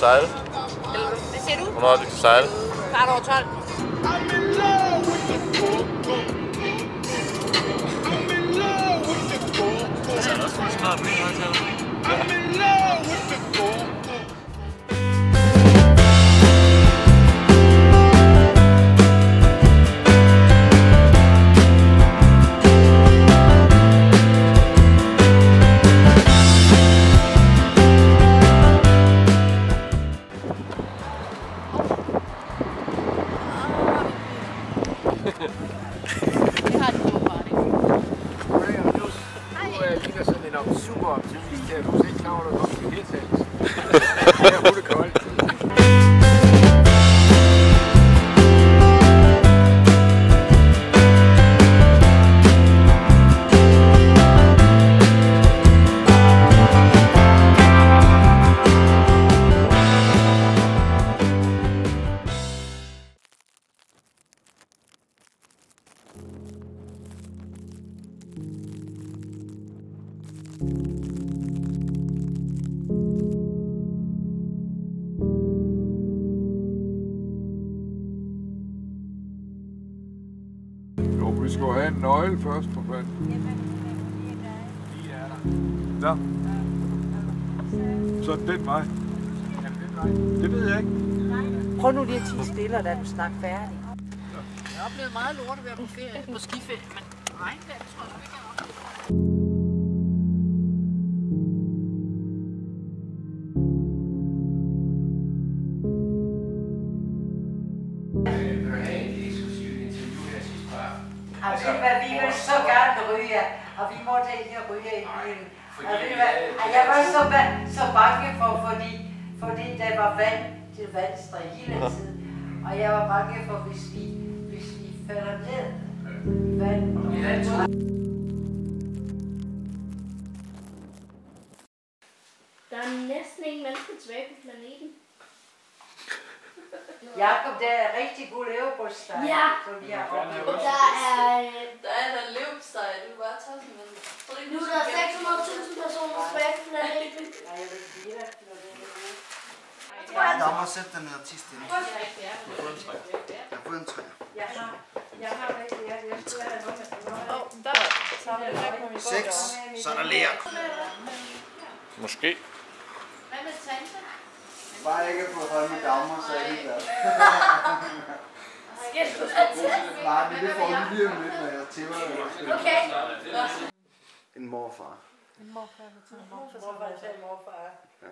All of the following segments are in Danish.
sejle? Hvad siger du? Hvornår vi skal sejle? Kvart over 12. Så er der også smart på Det har de gode party. Du ligner sådan en super optimist her. Du er ikke klar over, at der kommer til hirtals. Her er det koldt. Jo, vi skal have en nøgle først, for fanden. Der. Så den vej. Det ved jeg ikke. Prøv nu lige at tige stille, og lad dem snakke færdig. Jeg har oplevet meget lort at være på ferie, på skiferie, men regnvejr, det tror jeg ikke, jeg har oplevet. Vi vil så gerne ryge, og vi måtte ikke ryge i bilen. Og jeg var så bange for, fordi der var vand til vandstræk hele tiden. Og jeg var bange for, hvis vi falder ned i vandet. Der er næsten ingen mennesker tilbage på planeten. Jakob, det er rigtig god leverpostej, Ja. som vi har oplevet. Der er der leverpostej, du er bare tosset med det. nu er der 600.000 personer tilbage på planeten. Nej, jeg vil sige det, når det er det. Dommer, sæt dig ned og tis stille. Jeg har fået en træer. Jeg har rigtig, jeg skulle have noget. Der samler det væk, når vi går 6, så er der lær. Måske. Hvad med tante? Bare ikke på holde med Dagmar, så er jeg helt glad. Nej, men det får du lige om lidt, når jeg tæver dig. Okay. En morfar. En morfar, en morfar. Ja.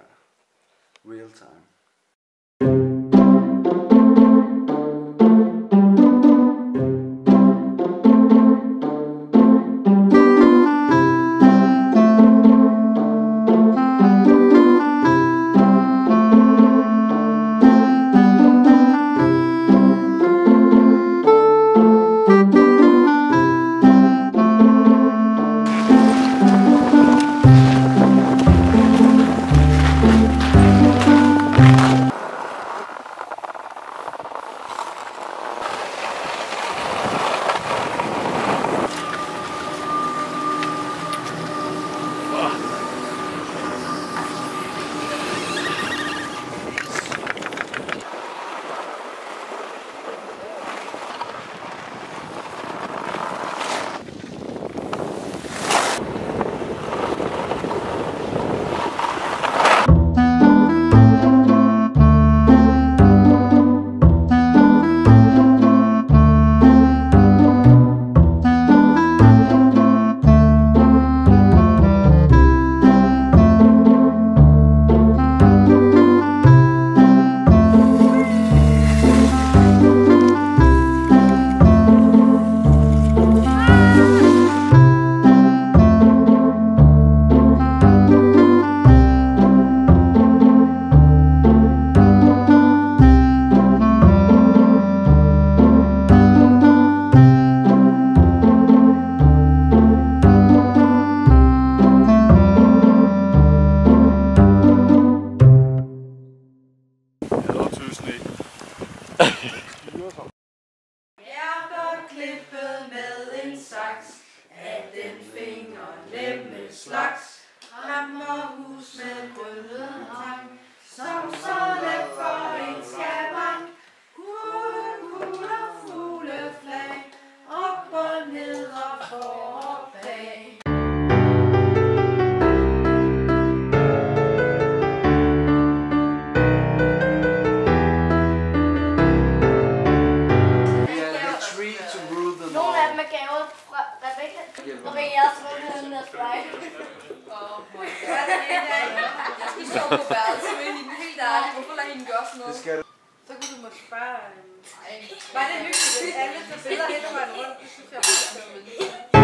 Real time. klippet med en saks af den fingerlemme slags. Hammerhus med røde hang, som så Okay, jeg har svundet den der spray. Jeg skal sove på værelset med hende helt ærligt. Hvorfor lader hende gøre sådan noget? Så kunne du måske bare... Var det hyggeligt, at alle tager billeder hele vejen rundt? Det synes jeg var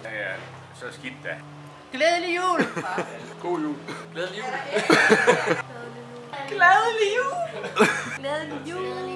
Ja, så skidt da. Glædelig jul! God jul. Glædelig jul. Glædelig jul! Glædelig jul!